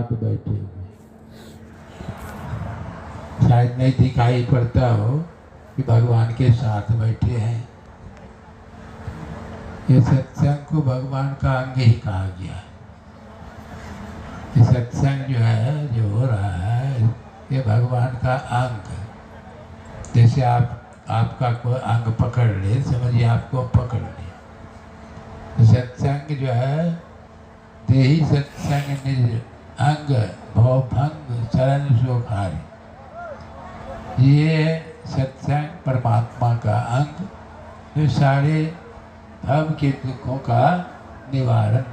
साथ बैठे हुए, शायद नहीं दिखाई पड़ता हो कि भगवान के साथ बैठे हैं। ये सत्संग को भगवान का अंग ही कहा गया है। ये सत्संग जो है, जो हो रहा है, ये भगवान का अंग। जैसे आपका कोई अंग पकड़ ले, समझिए आपको पकड़ लिया। तो सत्संग जो है, देही सत्संग निज अंग भवभंग शरण सुखारी। ये सत्संग परमात्मा का अंग जो सारे भव के दुखों का निवारण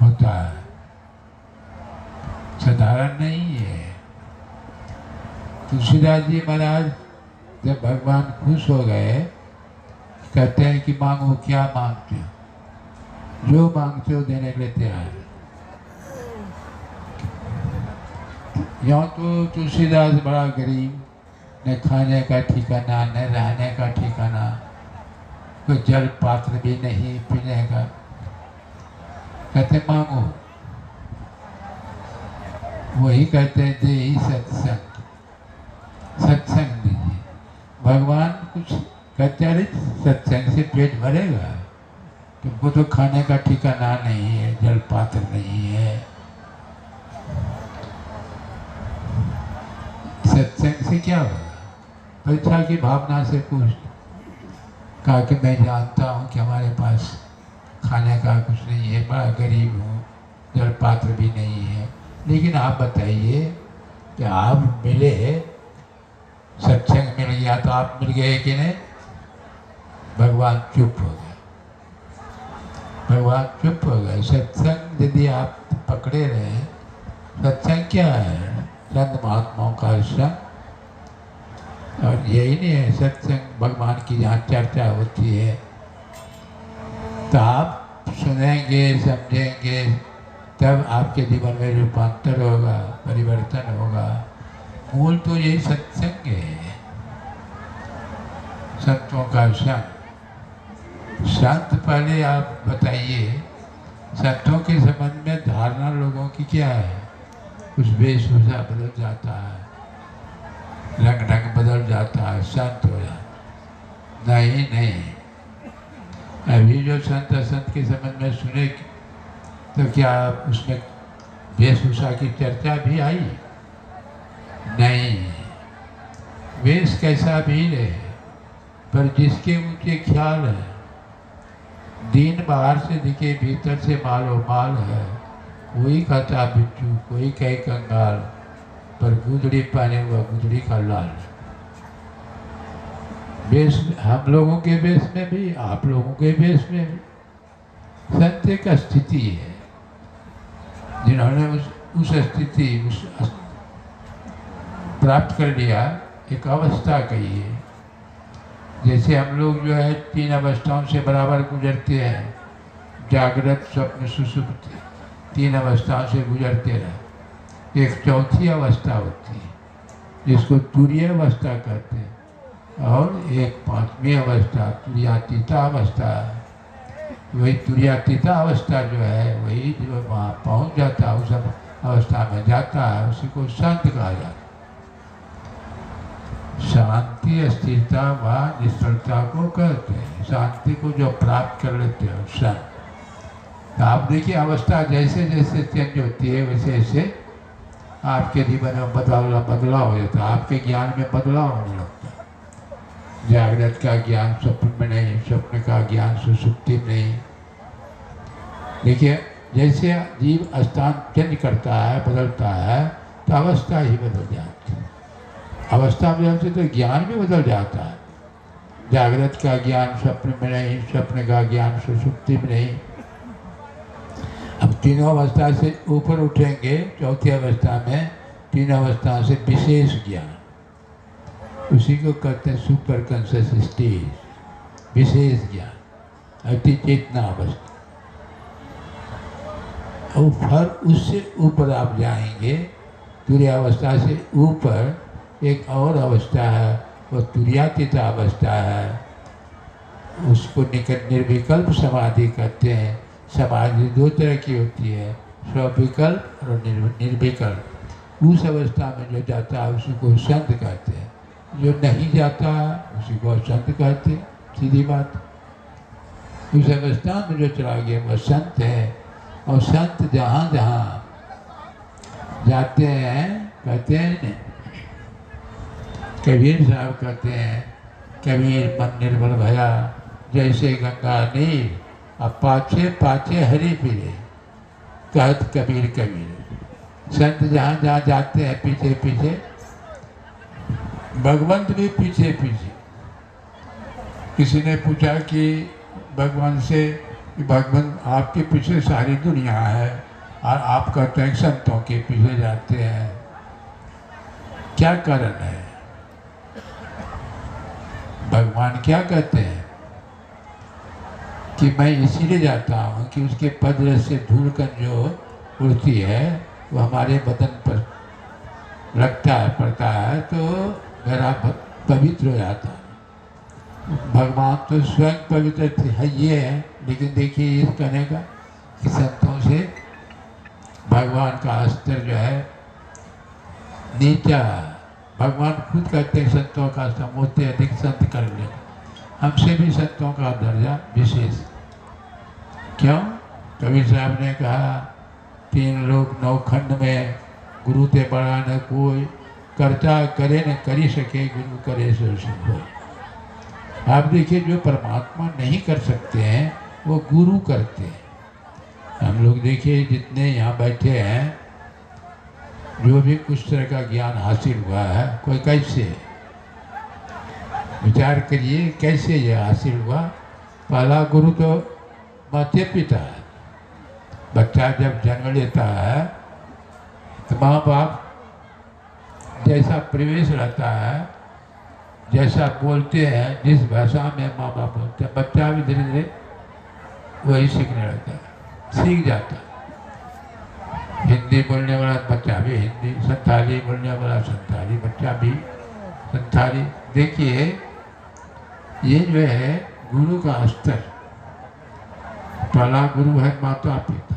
होता है, साधारण नहीं है। तुलसीदास जी महाराज जब भगवान खुश हो गए, कहते हैं कि मांगो, क्या मांगते हो, जो मांगते हो देने के लिए तैयार है। यहाँ तो तुलसीदास बड़ा गरीब, न खाने का ठिकाना, न रहने का ठिकाना, कोई जल पात्र भी नहीं पीने का। कहते मांगो, वही कहते हैं दे ही सत्संग, सत्संग दीजिए। भगवान कुछ कहते हैं, सत्संग से पेट भरेगा, तुमको तो खाने का ठिकाना नहीं है, जल पात्र नहीं है। सत्संग से क्या होगा? परीक्षा की भावना से पूछ, कहा कि मैं जानता हूँ कि हमारे पास खाने का कुछ नहीं है, बड़ा गरीब हूँ, जल पात्र भी नहीं है, लेकिन आप बताइए कि आप मिले, सत्संग मिल गया तो आप मिल गए कि नहीं? भगवान चुप हो गए, भगवान चुप हो गए। सत्संग यदि आप पकड़े रहे, सत्संग क्या है? संत महात्माओं का संग। और यही नहीं है सत्संग, भगवान की जहाँ चर्चा होती है तो आप सुनेंगे, समझेंगे, तब आपके जीवन में रूपांतर होगा, परिवर्तन होगा। मूल तो यही सत्संग है, संतों का संग। संत पहले आप बताइए, संतों के संबंध में धारणा लोगों की क्या है? कुछ वेशभूषा बदल जाता है, रंग ढंग बदल जाता है, संत हो जाता। नहीं, अभी जो संत असंत के संबंध में सुने तो क्या उसमें वेशभूषा की चर्चा भी आई? नहीं। वेश कैसा भी रहे, पर जिसके ऊंचे ख्याल है, दीन बाहर से दिखे भीतर से मालो माल है, कोई कहता बिच्छू, कोई कहे कंगाल, पर गुदड़ी पहने हुआ गुदड़ी का लाल। वेश हम लोगों के वेश में भी, आप लोगों के वेश में भी संत एक स्थिति है, जिन्होंने उस स्थिति प्राप्त कर लिया। एक अवस्था कही है, जैसे हम लोग जो है 3 अवस्थाओं से बराबर गुजरते हैं, जागृत, स्वप्न, सुषुप्ति, 3 अवस्थाओं से गुजरते रहे। एक चौथी अवस्था होती है जिसको तुरीय अवस्था कहते हैं, और एक 5वीं अवस्था तुरीयातीता अवस्था है। वही तुरीयातीता अवस्था जो है, वही जो वहाँ पहुँच जाता है, उस अवस्था में जाता है, उसी को शांत कहा जाता है। शांति, स्थिरता व निश्चलता को कहते हैं। शांति को जो प्राप्त कर लेते हैं शांत। आप देखिए, अवस्था जैसे जैसे चेंज होती है, वैसे वैसे आपके जीवन में बदलाव हो जाता है, आपके ज्ञान में बदलाव होने लगता है। जागृत का ज्ञान स्वप्न में नहीं, स्वप्न का ज्ञान सुषुप्ति में नहीं। देखिए, जैसे जीव स्थान चेंज करता है, बदलता है, तो अवस्था ही बदल जाती है। अवस्था बदलती तो ज्ञान भी बदल जाता है। जागृत का ज्ञान स्वप्न में नहीं, स्वप्न का ज्ञान सुषुप्ति में नहीं। अब तीनों अवस्था से ऊपर उठेंगे, चौथी अवस्था में 3 अवस्था से विशेष ज्ञान, उसी को कहते हैं सुपर कॉन्शियस स्टेज, विशेष ज्ञान, अति चेतना अवस्था। और फिर उससे ऊपर आप जाएंगे, तुरीय अवस्था से ऊपर एक और अवस्था है, वो तुरीयातीता अवस्था है। उसको निर्विकल्प समाधि कहते हैं। समाधि 2 तरह की होती है, स्वविकल्प और निर्विकल्प। उस अवस्था में जो जाता है उसी को संत कहते हैं, जो नहीं जाता उसी को असंत कहते हैं। सीधी बात। उस अवस्था में जो चला गया वह संत है। और संत जहाँ जहाँ जाते हैं कहते हैं, कबीर साहब कहते हैं, कबीर मन निर्मल भया जैसे गंगा नीर, अब पाछे पाछे हरि पीरे कहत कबीर कबीर। संत जहाँ जहाँ जाते हैं पीछे पीछे, भगवंत भी पीछे पीछे। किसी ने पूछा कि भगवान से, भगवान आपके पीछे सारी दुनिया है और आप कहते हैं संतों के पीछे जाते हैं, क्या कारण है? भगवान क्या कहते हैं कि मैं इसीलिए जाता हूँ कि उसके पद से धूलकण जो उड़ती है वो हमारे बदन पर लगता है, पड़ता है, तो मेरा पवित्र हो जाता है। भगवान तो स्वयं पवित्र थे है, ये है। लेकिन देखिए इस कहने का कि संतों से भगवान का स्तर जो है नीचा। भगवान खुद कहते हैं संतों का समोते अधिक संत कर ले, हमसे भी संतों का दर्जा विशेष। क्यों? कबीर साहब ने कहा, 3 लोग 9 खंड में गुरु ते बड़ा न कोई, करता करे न करी सके गुरु करे सो कोई। आप देखिए जो परमात्मा नहीं कर सकते हैं वो गुरु करते हैं। हम लोग देखिए जितने यहाँ बैठे हैं, जो भी कुछ तरह का ज्ञान हासिल हुआ है, कोई कैसे, विचार करिए कैसे ये हासिल हुआ। पहला गुरु तो माता पिता है। बच्चा जब जन्म लेता है तो माँ बाप जैसा परिवेश रहता है, जैसा बोलते हैं, जिस भाषा में माँ बाप बोलते हैं, बच्चा भी धीरे धीरे वही सीखने लगता है, सीख जाता है। हिंदी बोलने वाला बच्चा भी हिंदी, संथाली बोलने वाला संथाली, बच्चा भी संथाली। देखिए ये जो है गुरु का स्तर। पहला गुरु है माता पिता,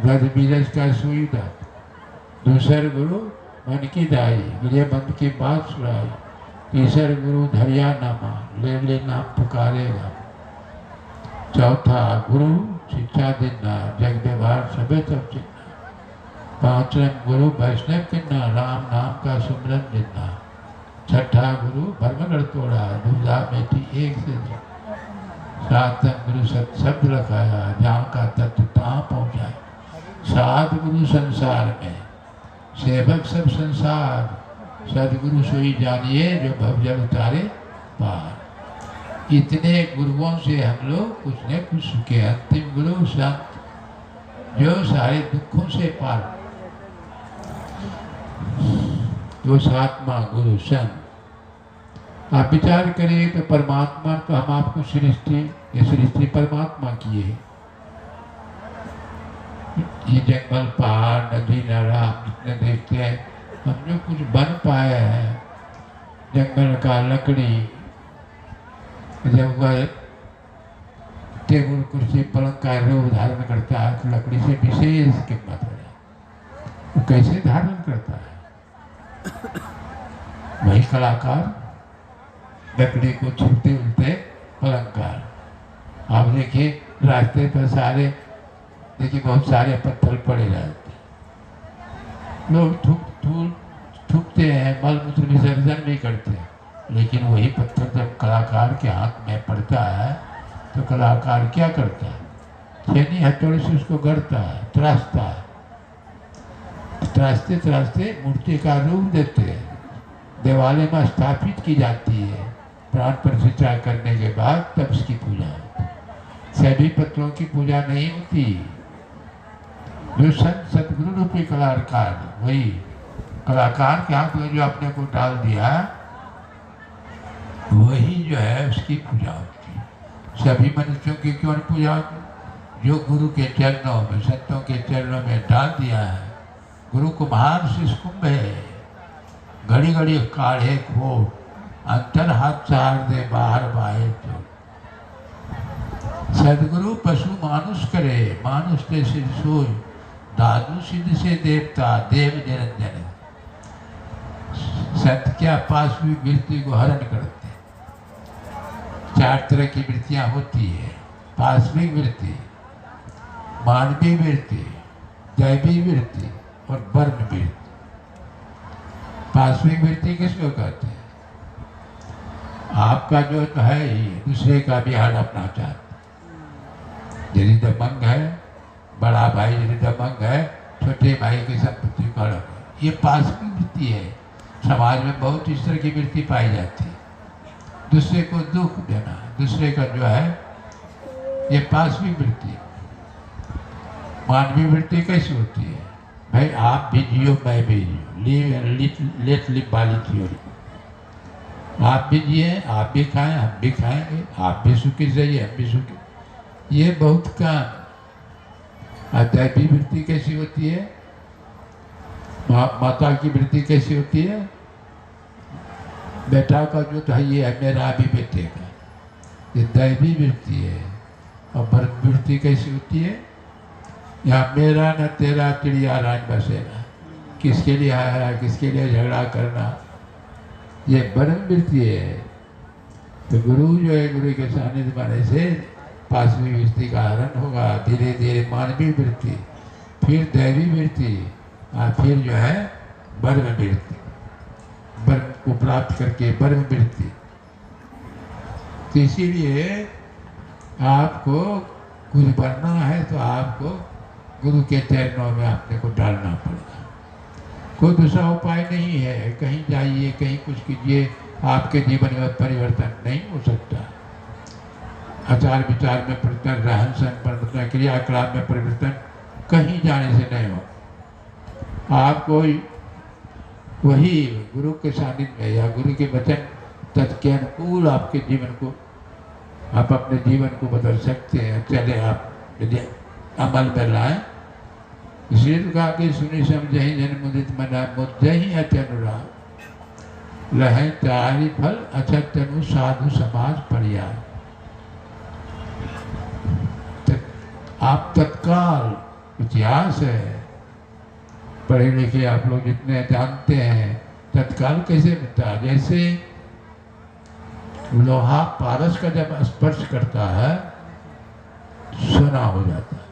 रज बीरज का सुई दाता। दूसर गुरु मन की दाई, गृह बंद की बात सुनाई। तीसर गुरु धरिया नामा, ले ले नाम पुकारेगा। चौथा गुरु शिक्षा देना, जग व्यवहार सबे सब चिन्ना। पांचवें गुरु वैष्णव किन्ना, राम नाम का सुमरन देना। छठा गुरु भरमगढ़ तोड़ा, दुविधा मेटी एक से दो। सातवें गुरु सत शब्द रखाया, जहाँ का तत्व तहाँ पहुँचाए। सात गुरु संसार में, सेवक सब संसार। सदगुरु सोई जानिए, जो भवजल उतारे पार। इतने गुरुओं से हम लोग कुछ न कुछ सीखे। अंतिम गुरु संत, जो सारे दुखों से पार, वो सातवां गुरु संत। आप विचार करिए तो परमात्मा तो हम आपको सृष्टि, ये सृष्टि परमात्मा की है। ये जंगल पहाड़ नदी नाला हम जितने देखते हैं, हम जो कुछ बन पाए हैं, जंगल का लकड़ी, जब वह टेबल कुर्सी पलंग का रूप धारण करता है तो लकड़ी से विशेष कीमत है। वो कैसे धारण करता है? वही कलाकार लकड़ी को छूते उलते पलंकार। आप देखिए रास्ते पर सारे, देखिए बहुत सारे पत्थर पड़े रहते हैं। लोग थूकते हैं, मल मूत्र विसर्जन नहीं करते, लेकिन वही पत्थर जब कलाकार के हाथ में पड़ता है तो कलाकार क्या करता है? छेनी हथौड़े से उसको गढ़ता है, त्रासता है। त्रासते त्रासते मूर्ति का रूप देते हैं, देवालय में स्थापित की जाती है। प्राण प्रतिष्ठा करने के बाद तब उसकी पूजा होती है। सभी पत्थरों की पूजा नहीं होती। जो संत सतगुरु रूपी कलाकार, वही कलाकार के हाथ में जो अपने को डाल दिया, वही जो है उसकी पूजा होती है। सभी मनुष्यों की क्यों नहीं पूजा होती? जो गुरु के चरणों में, संतों के चरणों में डाल दिया है। गुरु कुम्हार शिष्कुंभ है, घड़ी घड़ी काढ़े खोट, अंतर हाथ चार दे बाहर बाहे तो। सदगुरु पशु मानुष करे, मानुष जैसे सोए, दादू सिद्ध से देवता देव निरंजन। संत क्या पास हुई वृत्ति को हरण करते। 4 तरह की वृत्तियां होती है, पाश्विक वृत्ति, मानवीय वृत्ति, दैवी वृत्ति और वर्म वृत्ति। पाश्विक वृत्ति किसको कहते हैं? आपका जो है ही दूसरे का भी हाल अपना चाहते। यदि दबंग है, बड़ा भाई यदि दबंग है, छोटे भाई की संपत्ति को हड़प, ये पाश्विक वृत्ति है। समाज में बहुत इस तरह की वृत्ति पाई जाती है। दूसरे को दुख देना, दूसरे का जो है, ये पाश्विक वृत्ति। मानवीय वृत्ति कैसी होती है? भाई आप भी जियो, मैं भी जियो, लेट लिव वाली थ्योरी। आप भी जिए, आप भी खाएं, हम भी खाएंगे, आप भी सुखी रहिए, हम भी सुखी। ये बहुत काम। दैवी वृत्ति कैसी होती है? माता की वृत्ति कैसी होती है? बेटा का जो था ये है मेरा भी बेटे का, ये दैवी वृत्ति है। और वर्म वृत्ति कैसी होती है? यहाँ मेरा न तेरा चिड़िया राज बसेरा, किसके लिए आया, किसके लिए झगड़ा करना, ये वर्म वृत्ति है। तो गुरु जो है, गुरु के सानिध्य माने से पाश्विक वृत्ति का हरण होगा। धीरे धीरे मानवीय वृत्ति, फिर दैवी वृत्ति, और फिर जो है वर्म वृत्ति। वर्म को प्राप्त करके वर्म वृत्ति। तो इसीलिए आपको कुछ बनना है तो आपको गुरु के चरणों में अपने को डालना पड़ेगा। कोई दूसरा उपाय नहीं है। कहीं जाइए, कहीं कुछ कीजिए, आपके जीवन में परिवर्तन नहीं हो सकता। आचार विचार में परिवर्तन, रहन सहन परिवर्तन, क्रियाकलाप में परिवर्तन कहीं जाने से नहीं हो। आपको वही गुरु के सानिध्य में या गुरु के वचन तत्व के अनुकूल आपके जीवन को, आप अपने जीवन को बदल सकते हैं। चले आप यदि अमल में लाएं। इसलिए तो कहा कि सुनी समझही जन मुदित मना मुझही अति अनुराग, लहें चारि फल अछत तनु साधु समाज पर्याय। आप तत्काल, इतिहास है, पढ़े लिखे आप लोग जितने जानते हैं, तत्काल कैसे मिलता है? जैसे लोहा पारस का जब स्पर्श करता है सोना हो जाता है।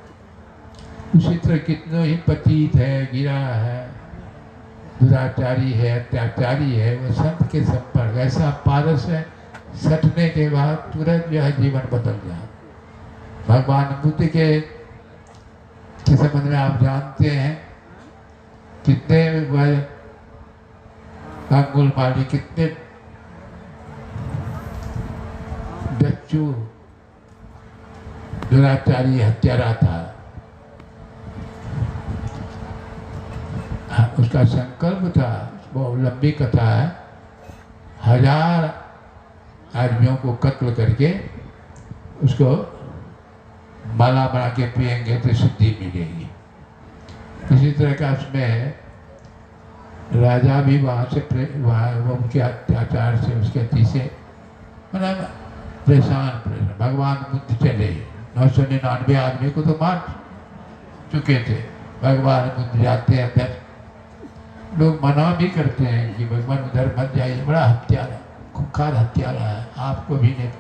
उसी तरह कितने ही पतित है, गिरा है, दुराचारी है, अत्याचारी है, वो संत के संपर्क ऐसा पारस है, सटने के बाद तुरंत जो है जीवन बदल जाए। भगवान बुद्ध के संबंध में आप जानते हैं कितने अंगुल माली, कितने बच्चू दुराचारी हत्यारा था। उसका संकल्प था, वो लंबी कथा है, 1000 आदमियों को कत्ल करके उसको माला बना के पिएंगे तो सिद्धि मिलेगी। इसी तरह का उसमें राजा भी वहाँ से वो उनके अत्याचार से, उसके अति से मतलब परेशान। भगवान बुद्ध चले, 999 आदमी को तो मार चुके थे। भगवान बुद्ध जाते हैं अंदर, लोग मना भी करते हैं कि भगवान उधर मत जाइए, बड़ा हत्यारा, खुंखार हत्यारा है, आपको भी नहीं।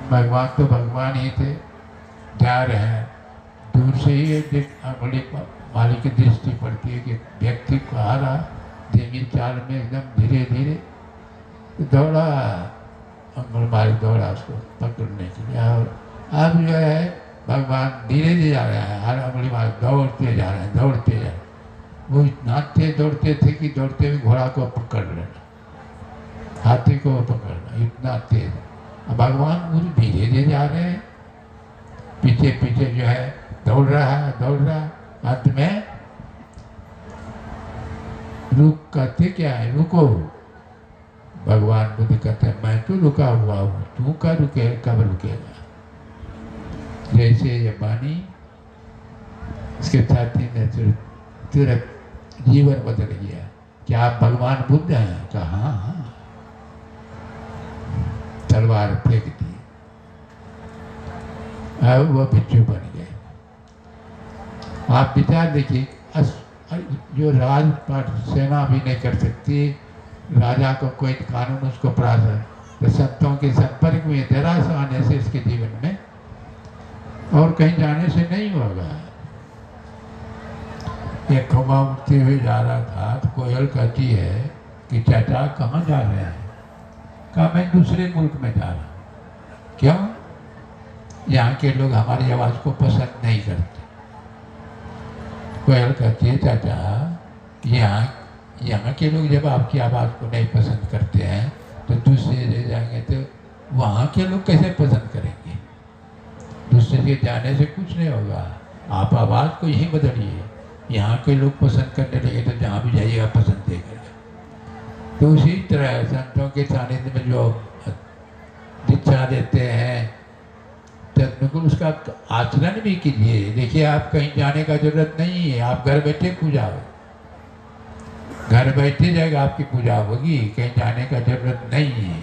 भगवान तो भगवान ही थे, जा रहे हैं। दूर से ही अंगुली मालिक की दृष्टि पड़ती है कि व्यक्ति को आ रहा, धीमी चाल में एकदम धीरे धीरे दौड़ा, अंगुल मालिक दौड़ा उसको पकड़ने के लिए। और अब जो है भगवान धीरे धीरे जा रहे हैं, हर अंगुली मालिक दौड़ते जा रहे हैं, दौड़ते जा रहे हैं। वो इतना तेज दौड़ते थे कि दौड़ते हुए घोड़ा को पकड़ लेना, हाथी को पकड़ना, इतना तेज। अब भगवान पूरी धीरे धीरे जा रहे हैं, पीछे पीछे जो है दौड़ रहा है, दौड़ रहा। अंत में रुक कहते क्या है? रुको। भगवान बुद्ध कहते हैं मैं तो रुका हुआ हूँ, तू का रुके, कब रुकेगा? जैसे ये वाणी इसके छाती में तुरंत जीवन बदल गया। क्या आप भगवान बुद्ध हैं? कहा हाँ। तलवार फेंक दी, अब वो बिच्छू बन गए। आप विचार देखिए, जो राजपाट सेना भी नहीं कर सकती, राजा को कोई कानून उसको प्राप्त, तो संतों के संपर्क में जरा सा आने से इसके जीवन में और कहीं जाने से नहीं होगा। एक खम्बा उठते हुए जा रहा था तो कोयल कहती है कि चाचा कहाँ जा रहे हैं? कहा मैं दूसरे मुल्क में जा रहा हूँ। क्यों? यहाँ के लोग हमारी आवाज़ को पसंद नहीं करते। कोयल कहती है चाचा यहाँ के लोग जब आपकी आवाज़ को नहीं पसंद करते हैं तो दूसरे जगह जाएंगे तो वहाँ के लोग कैसे पसंद करेंगे? दूसरे जगह जाने से कुछ नहीं होगा, आप आवाज़ को यहीं बदलिए। यहाँ के लोग पसंद करने लगे तो जहाँ भी जाइएगा पसंद देगा। तो उसी तरह संतों के सानिध्य में जो दीक्षा देते हैं तो बिल्कुल उसका आचरण भी कीजिए। देखिए, आप कहीं जाने का जरूरत नहीं है, आप घर बैठे पूजा हो, घर बैठे जाएगा आपकी पूजा होगी, कहीं जाने का जरूरत नहीं है।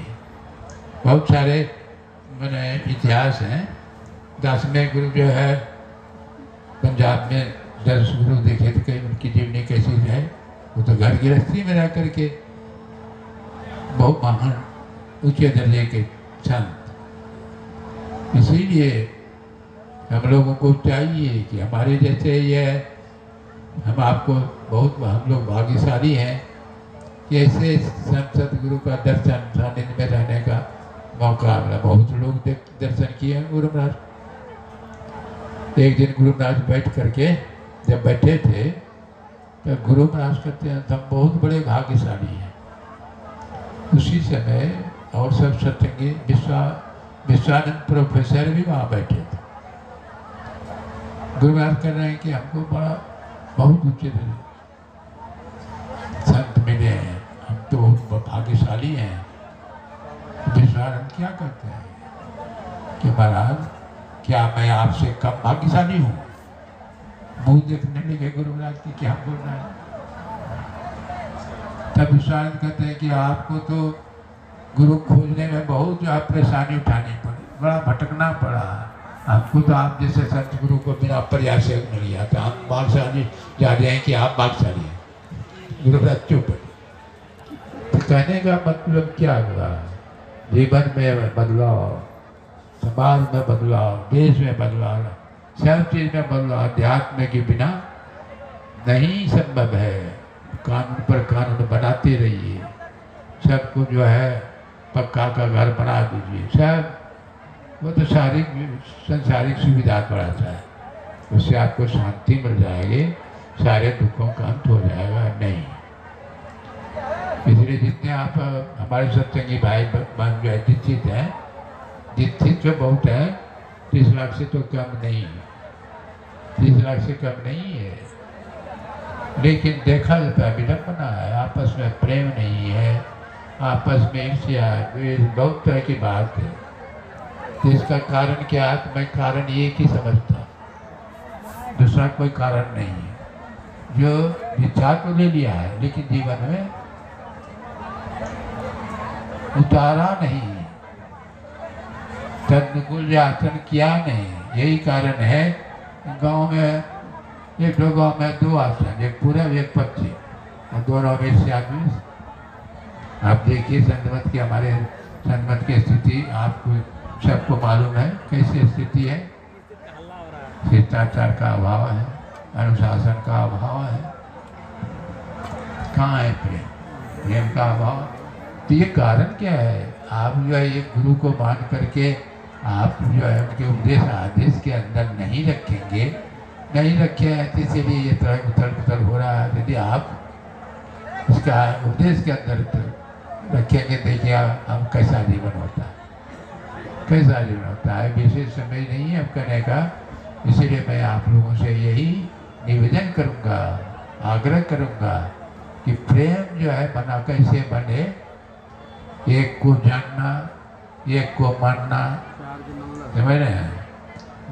बहुत सारे मैंने इतिहास हैं। 10वें गुरु जो है पंजाब में 10 गुरु देखे तो कहीं उनकी जीवनी कैसी है। वो तो घर गृहस्थी में रह करके बहुत महान ऊंचे दर्जे के संत। इसीलिए हम लोगों को चाहिए कि हमारे जैसे ये हम लोग भाग्यशाली हैं कि ऐसे संत सतगुरु का दर्शन सानिध्य में रहने का मौका मिला। बहुत लोग दर्शन किए हैं गुरु महाराज। एक दिन गुरु महाराज बैठ करके जब बैठे थे तो गुरु महाराज कहते हैं हम बहुत बड़े भाग्यशाली हैं। उसी समय और सब सत्संगी विश्वानंद प्रोफेसर भी वहाँ बैठे थे। गुरु महाराज कह रहे हैं कि हमको बहुत ऊंचे संत मिले हैं, हम तो बहुत भाग्यशाली हैं। विश्वानंद क्या कहते हैं कि महाराज क्या मैं आपसे कम भाग्यशाली हूँ? मुंह देखने लगे गुरु महाराज की क्या बोल रहा है। तब विश्वानंद कहते हैं कि आपको तो गुरु खोजने में बहुत जो परेशानी उठानी पड़ी, बड़ा भटकना पड़ा। आपको तो आप जैसे संत गुरु को बिना प्रयास से मिल गया था। हम भाग्यशाली जा रहे हैं कि आप भाग्यशाली हैं। गुरु महाराज चुप। तो कहने का मतलब क्या हुआ? जीवन में बदलाव, समाज में बदलाव, देश में बदलाव, सब चीज़ में बदलाव अध्यात्म के बिना नहीं संभव है। कानून पर कानून बनाते रहिए, सबको जो है पक्का का घर बना दीजिए। सब वो तो संसारिक सुविधा बढ़ाता है, उससे आपको शांति मिल जाएगी, सारे दुखों का अंत हो जाएगा। नहीं, इसलिए जितने आप हमारे सत्संगी भाई बहन जो है दीक्षित हैं, दीक्षित जो बहुत है 30 लाख से तो कम नहीं है, 30 लाख से कम नहीं है। लेकिन देखा जाता है विडंबना है, आपस में प्रेम नहीं है, आपस में ईर्ष्या, बहुत तरह की बात है। तो इसका कारण क्या है? मैं कारण एक ही समझता, दूसरा कोई कारण नहीं है। जो विचार तो ले लिया है लेकिन जीवन में उतारा नहीं, तदनुकूल आचरण किया नहीं। यही कारण है गांव में एक दो गांव में 2 आश्रम, एक पूरब एक पश्चिम, और दोनों में से आदमी। आप देखिए संतमत की, हमारे संतमत की स्थिति आपको सबको मालूम है कैसी स्थिति है। शिष्टाचार का अभाव है, अनुशासन का अभाव है। कहाँ है प्रेम का अभाव? तो ये कारण क्या है? आप जो है एक गुरु को मान करके आप जो है उनके उपदेश आदेश के अंदर नहीं रखेंगे, नहीं रखे हैं तो इसीलिए ये तरह उथल पुथल हो रहा है। यदि आप इसका उपदेश के अंदर रखेंगे, देखिए हम कैसा जीवन होता है, कैसा जीवन होता है। विशेष समय नहीं है अब कहने का, इसीलिए मैं आप लोगों से यही निवेदन करूँगा, आग्रह करूँगा कि प्रेम जो है बना कैसे बने, एक को जानना, एक को मानना, समझ रहे हैं।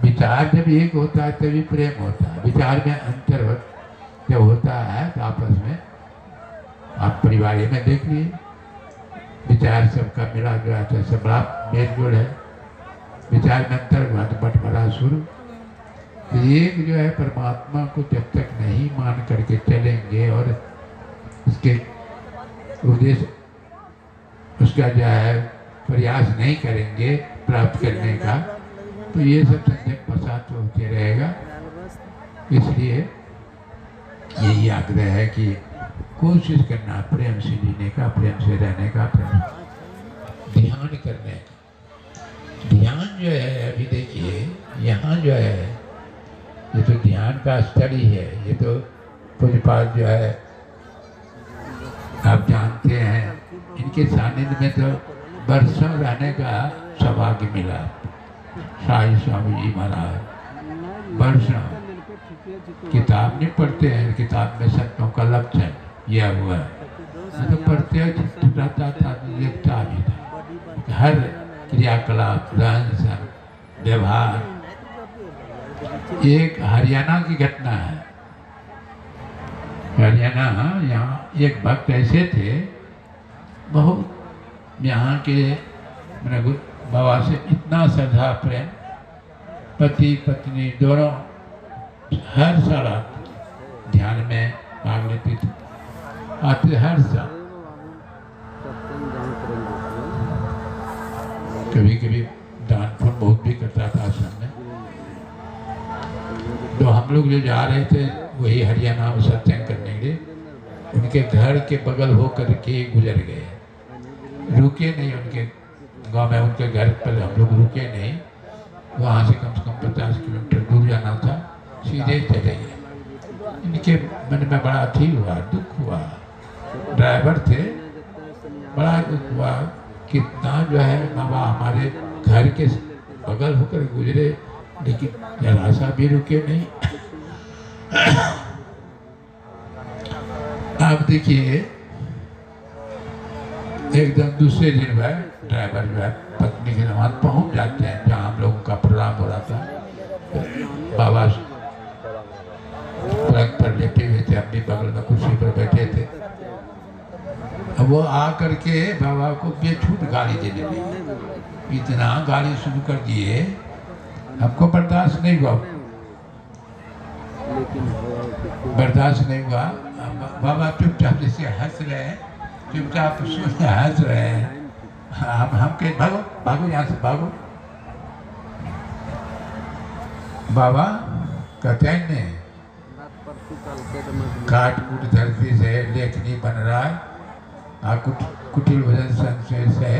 विचार जब एक होता है तभी प्रेम होता है। विचार में अंतर जब होता है तो आपस में, आप परिवार में देख लिए, विचार सबका मिला जुला तो सब बड़ा मेल जोल है। विचार में अंतर हुआ तो बंटवारा शुरू। एक जो है परमात्मा को जब तक नहीं मान करके चलेंगे और उसके उद्देश्य उसका जो है प्रयास नहीं करेंगे प्राप्त करने का, तो ये सब संजम प्रसाद होते रहेगा। इसलिए यही आग्रह है कि कोशिश करना प्रेम से जीने का, प्रेम से रहने का, प्रेम ध्यान करने का। ध्यान जो है अभी देखिए यहाँ जो है ये तो ध्यान का स्तर ही है। ये तो पूज्यपाद जो है आप जानते हैं, इनके सानिध्य में तो बरसों रहने का सौभाग्य मिला। साई स्वामी जी महाराज बरसों किताब नहीं पढ़ते हैं, किताब में संतों का लक्षण यह हुआ है तो पढ़ते रहता था, लिखता भी था। हर क्रियाकलाप, रहन सहन, व्यवहार। एक हरियाणा की घटना है। हरियाणा, यहाँ एक भक्त ऐसे थे, बहुत यहाँ के बाबा से इतना श्रद्धा प्रेम, पति पत्नी दोनों हर साल ध्यान में भाग लेते थे, आते हर साल। कभी कभी दान पुण्य बहुत भी करता था आश्रम में। तो हम लोग जो जा रहे थे वही हरियाणा में सत्संग करने के लिए, उनके घर के बगल होकर के गुजर गए, रुके नहीं उनके गांव में। उनके घर पर हम लोग रुके नहीं, वहाँ से कम 50 किलोमीटर दूर जाना था, सीधे चले गए। इनके मन में बड़ा अथी हुआ, दुख हुआ। ड्राइवर थे, बड़ा दुख हुआ। कितना जो है बाबा हमारे घर के बगल होकर गुजरे, लेकिन जरा सा भी रुके नहीं। आप देखिए एकदम दूसरे दिन वह ड्राइवर जो है पत्नी के नमाज पहुंच जाते हैं जहाँ हम लोगों का प्रोग्राम हो रहा था। बाबा पलंग पर लेटे हुए थे, अपनी बगल में कुर्सी पर बैठे थे। अब वो आ करके बाबा को बेछूट गाली देने लगे। इतना गाली शुरू कर दिए, हमको बर्दाश्त नहीं हुआ, बर्दाश्त नहीं हुआ। बाबा चुपचाप जैसे हंस रहे हैं, चुपचाप सुन हंस रहे हैं। हम कहे भागो भागो यहाँ से भागो। बाबा कहते हैं नहीं, काट कूट धरती से लेखनी बन रहा है, कुटिल भजन संशय से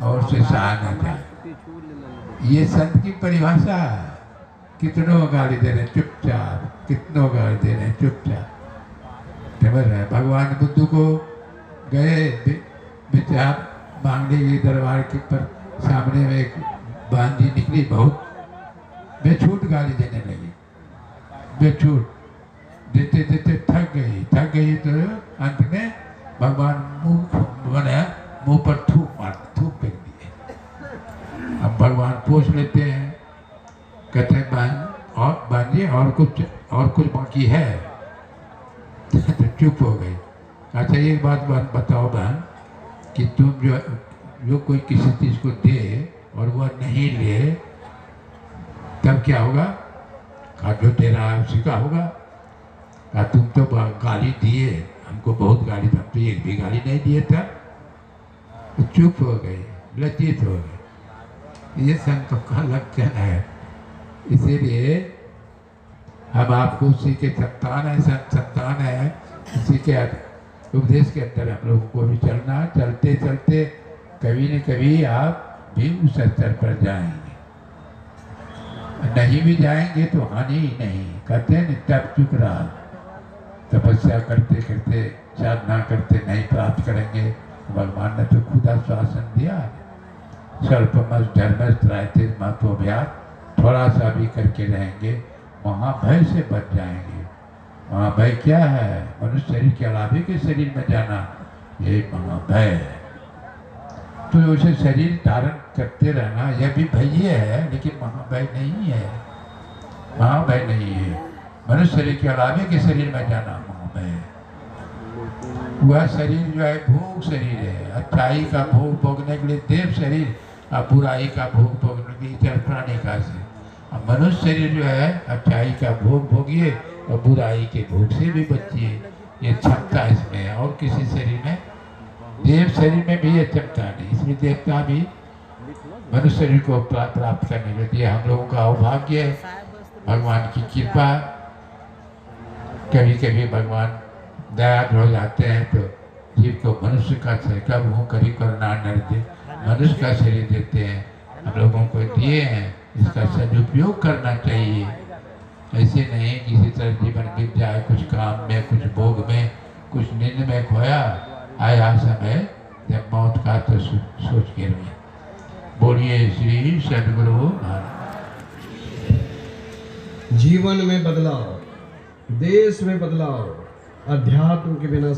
और से सहान है। ये संत की परिभाषा है। कितनों गाली दे रहे चुपचाप, कितनों गाली दे रहे चुपचाप। समझ रहे भगवान बुद्ध को गए विचार मांगने के दरबार के पर सामने में एक बांधी निकली, बहुत बेछूट गाली देने लगी। बेछूट देते देते थक गई तो अंत में भगवान मुंह पर थूक फेंक दिए। अब भगवान पूछ लेते हैं, कहते हैं और बांधिए और कुछ बाकी है। तो चुप हो गई। अच्छा एक बात बताओ बहन, कि तुम जो कोई किसी चीज़ को दे और वह नहीं ले, तब क्या होगा? कहा जो दे रहा है उसी का होगा। कहा तुम तो गाली दिए, हमको बहुत गाली, हम तो एक भी गाली नहीं दिए था। तो चुप हो गई, लज्जित हो गई। ये संतों का लक्षण है। इसीलिए हम आपको उसी के संतान है, संतान है, उसी के उपदेश के अंदर हम लोगों को भी चलना। चलते चलते कभी न कभी आप भी उस स्तर पर जाएंगे। नहीं भी जाएंगे तो हानि ही नहीं। कहते हैं तब चुक रहा, तपस्या करते करते साधना करते नहीं प्राप्त करेंगे। भगवान ने तो खुद आश्वासन दिया, स्वल्पमस धर्मस्त्रायते महत्वभ्यास, थोड़ा सा भी करके रहेंगे महाभय से बच जाएंगे। महाभय क्या है? मनुष्य शरीर के अलावे के शरीर में जाना, ये महाभय है। तो उसे शरीर धारण करते रहना यह भी भय है, लेकिन महाभय नहीं है। महाभय नहीं है। मनुष्य शरीर के अलावे के शरीर में जाना महाभय है। वह शरीर जो है भोग शरीर है। अच्छाई का भोग भोगने के लिए देव शरीर और बुराई का भोग भोगने के लिए जल प्राणी का से। अब मनुष्य शरीर जो है अच्छाई का भोग भोगिए और बुराई के भोग से भी बचिए, ये क्षमता इसमें है। और किसी शरीर में, देव शरीर में भी ये क्षमता नहीं, इसमें देवता भी मनुष्य शरीर को प्राप्त करने के लिए हम लोगों का अभाग्य है। भगवान की कृपा, कभी कभी भगवान दयालु हो जाते हैं तो जीव को मनुष्य का शरीर, कब हूँ कभी करुणा नृत्य मनुष्य का शरीर देते हैं, हम लोगों को दिए हैं, इसका सदुपयोग करना चाहिए। ऐसे नहीं किसी तरह जीवन बीत जाए, कुछ काम में, कुछ भोग में, कुछ नींद में खोया, आया समय जब मौत का तो सोच के रहिए। बोलिए श्री सद्गुरु महाराज। जीवन में बदलाव, देश में बदलाव, अध्यात्म के बिना